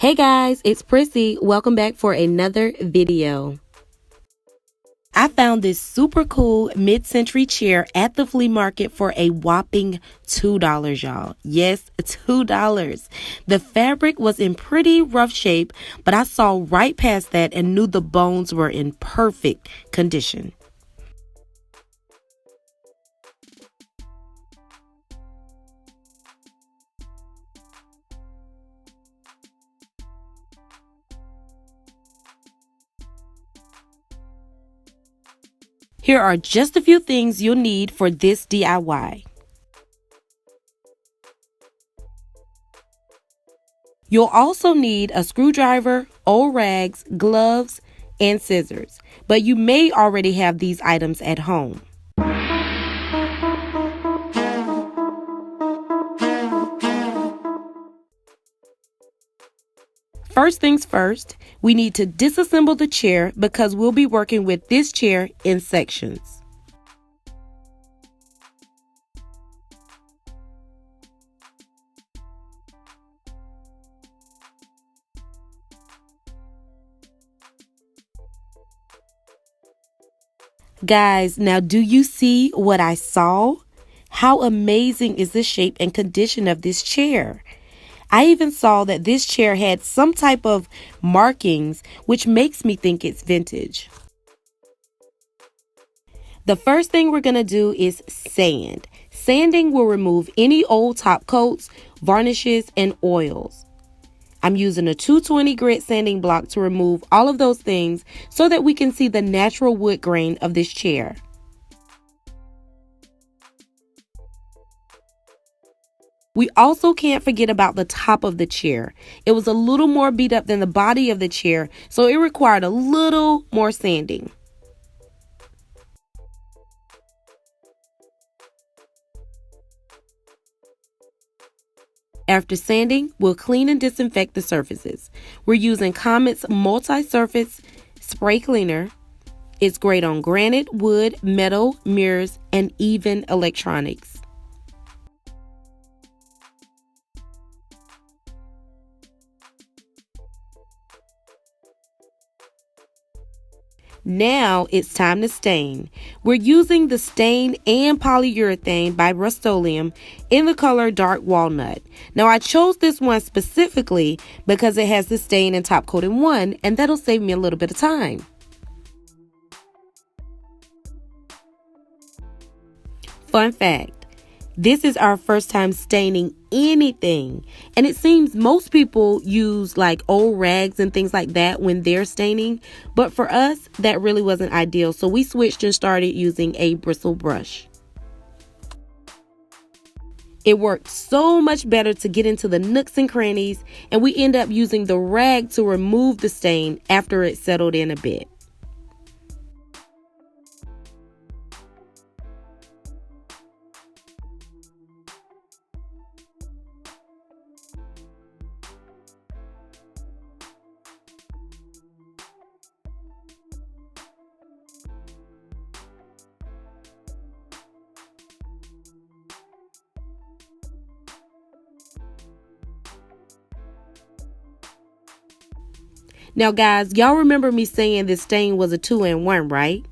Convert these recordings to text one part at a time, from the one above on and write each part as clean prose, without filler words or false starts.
Hey guys, it's Prissy. Welcome back for another video. I found this super cool mid-century chair at the flea market for a whopping $2, y'all. Yes, $2. The fabric was in pretty rough shape, but I saw right past that and knew the bones were in perfect condition. Here are just a few things you'll need for this DIY. You'll also need a screwdriver, old rags, gloves, and scissors, but you may already have these items at home. First things first, we need to disassemble the chair because we'll be working with this chair in sections. Guys, now do you see what I saw? How amazing is the shape and condition of this chair? I even saw that this chair had some type of markings, which makes me think it's vintage. The first thing we're going to do is sand. Sanding will remove any old top coats, varnishes, and oils. I'm using a 220 grit sanding block to remove all of those things so that we can see the natural wood grain of this chair. We also can't forget about the top of the chair. It was a little more beat up than the body of the chair, so it required a little more sanding. After sanding, we'll clean and disinfect the surfaces. We're using Comet's multi-surface spray cleaner. It's great on granite, wood, metal, mirrors, and even electronics. Now it's time to stain. We're using the Stain and Polyurethane by Rust-Oleum in the color Dark Walnut. Now I chose this one specifically because it has the stain and top coat in one, and that'll save me a little bit of time. Fun fact. This is our first time staining anything, and it seems most people use like old rags and things like that when they're staining, but for us that really wasn't ideal, so we switched and started using a bristle brush. It worked so much better to get into the nooks and crannies, and we end up using the rag to remove the stain after it settled in a bit. Now guys, y'all remember me saying this stain was a 2-in-1, right?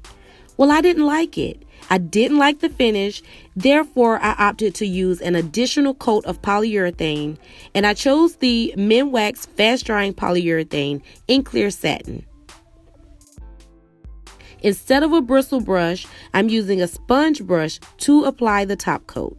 Well, I didn't like it. I didn't like the finish, therefore I opted to use an additional coat of polyurethane, and I chose the Minwax fast drying polyurethane in clear satin. Instead of a bristle brush, I'm using a sponge brush to apply the top coat.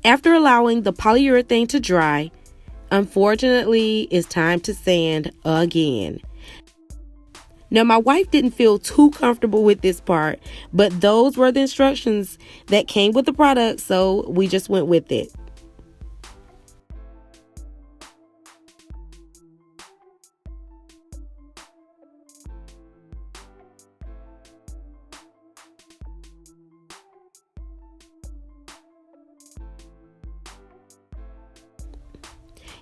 After allowing the polyurethane to dry, unfortunately, it's time to sand again. Now, my wife didn't feel too comfortable with this part, but those were the instructions that came with the product, so we just went with it.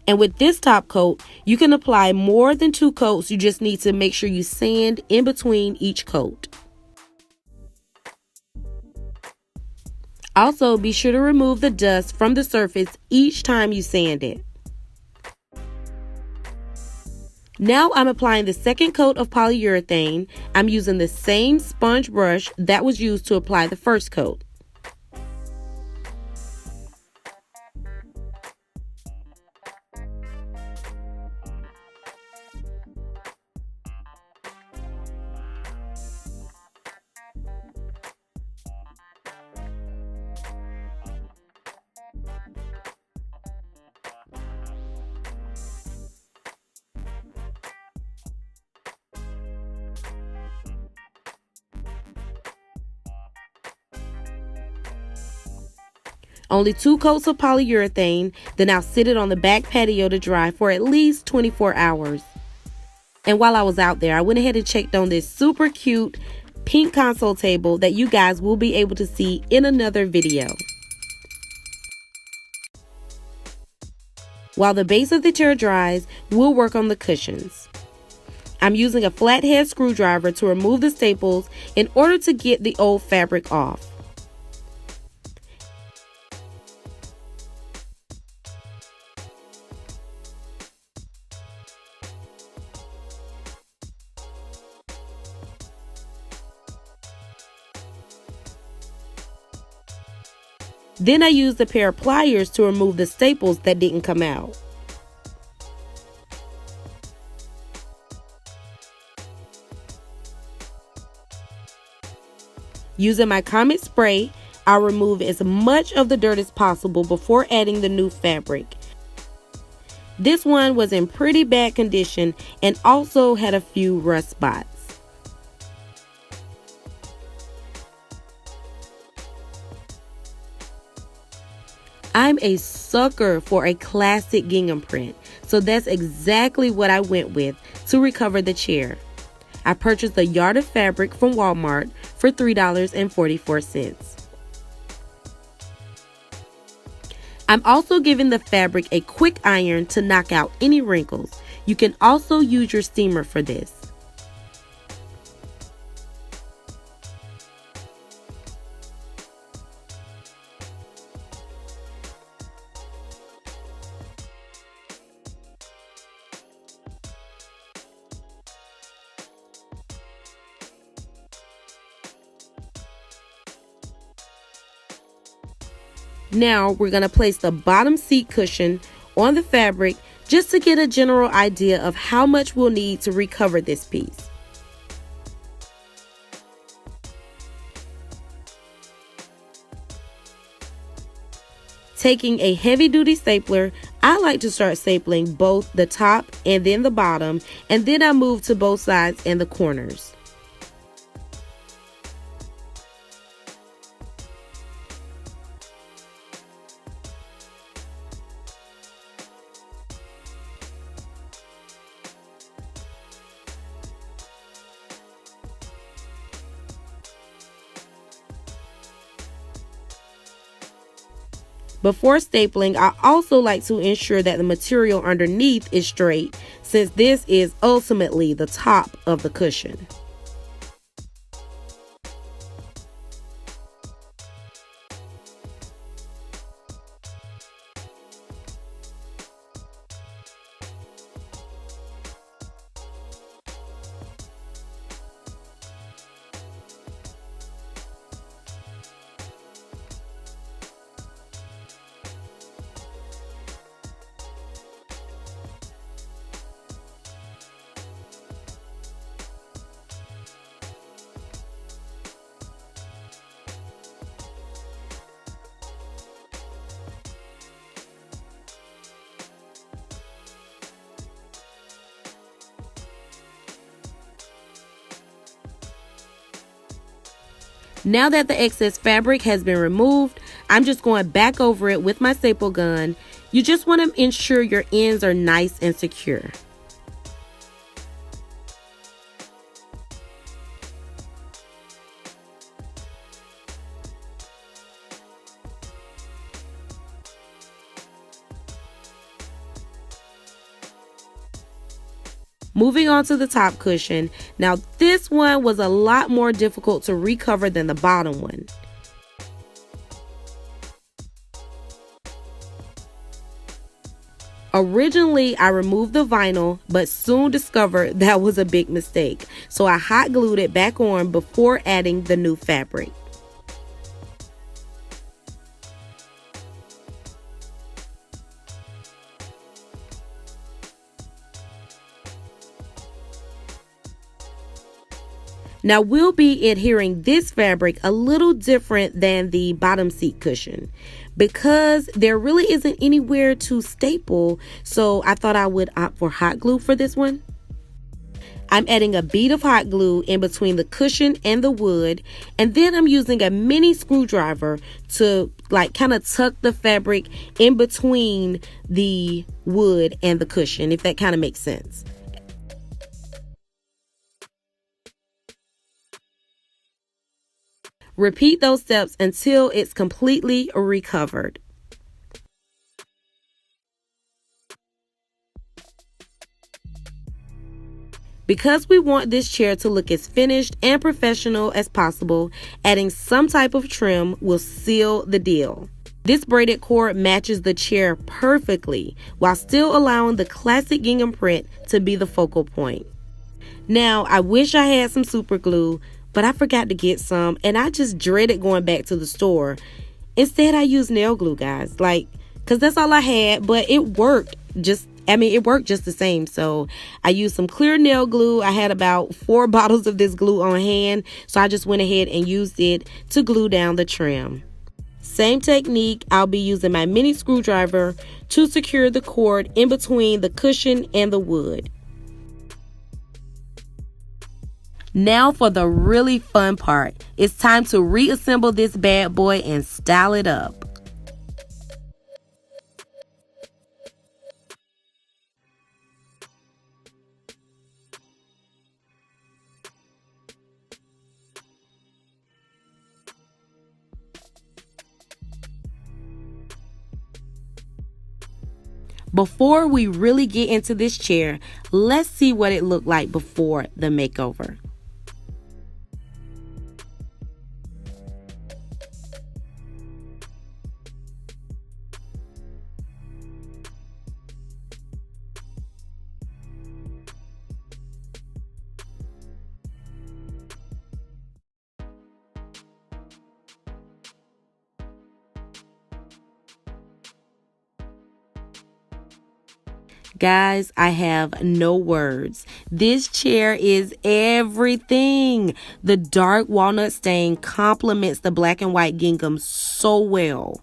And with this top coat, you can apply more than 2 coats. You just need to make sure you sand in between each coat. Also, be sure to remove the dust from the surface each time you sand it. Now I'm applying the second coat of polyurethane. I'm using the same sponge brush that was used to apply the first coat. Only 2 coats of polyurethane, then I'll sit it on the back patio to dry for at least 24 hours. And while I was out there, I went ahead and checked on this super cute pink console table that you guys will be able to see in another video. While the base of the chair dries, we'll work on the cushions. I'm using a flathead screwdriver to remove the staples in order to get the old fabric off. Then I used a pair of pliers to remove the staples that didn't come out. Using my Comet spray, I'll remove as much of the dirt as possible before adding the new fabric. This one was in pretty bad condition and also had a few rust spots. I'm a sucker for a classic gingham print, so that's exactly what I went with to recover the chair. I purchased a yard of fabric from Walmart for $3.44. I'm also giving the fabric a quick iron to knock out any wrinkles. You can also use your steamer for this. Now we're going to place the bottom seat cushion on the fabric just to get a general idea of how much we'll need to recover this piece. Taking a heavy-duty stapler, I like to start stapling both the top and then the bottom, and then I move to both sides and the corners. Before stapling, I also like to ensure that the material underneath is straight, since this is ultimately the top of the cushion. Now that the excess fabric has been removed, I'm just going back over it with my staple gun. You just want to ensure your ends are nice and secure. Moving on to the top cushion. Now this one was a lot more difficult to recover than the bottom one. Originally, I removed the vinyl, but soon discovered that was a big mistake. So I hot glued it back on before adding the new fabric. Now we'll be adhering this fabric a little different than the bottom seat cushion because there really isn't anywhere to staple, so I thought I would opt for hot glue for this one. I'm adding a bead of hot glue in between the cushion and the wood, and then I'm using a mini screwdriver to kind of tuck the fabric in between the wood and the cushion, if that kind of makes sense. Repeat those steps until it's completely recovered. Because we want this chair to look as finished and professional as possible, adding some type of trim will seal the deal. This braided cord matches the chair perfectly while still allowing the classic gingham print to be the focal point. Now, I wish I had some super glue, but I forgot to get some, and I just dreaded going back to the store. Instead, I used nail glue, guys, because that's all I had, but it worked it worked just the same. So I used some clear nail glue. I had about 4 bottles of this glue on hand, so I just went ahead and used it to glue down the trim. Same technique, I'll be using my mini screwdriver to secure the cord in between the cushion and the wood. Now for the really fun part. It's time to reassemble this bad boy and style it up. Before we really get into this chair, let's see what it looked like before the makeover. Guys, I have no words. This chair is everything. The dark walnut stain complements the black and white gingham so well.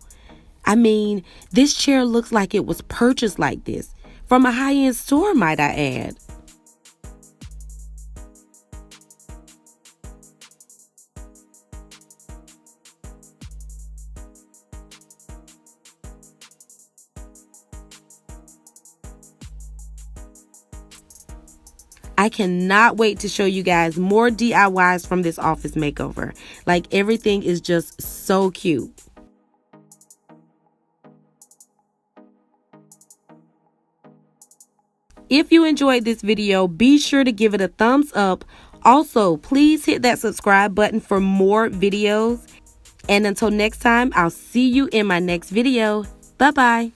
I mean, this chair looks like it was purchased like this from a high-end store, might I add. I cannot wait to show you guys more DIYs from this office makeover. Everything is just so cute. If you enjoyed this video, be sure to give it a thumbs up. Also, please hit that subscribe button for more videos. And until next time, I'll see you in my next video. Bye-bye.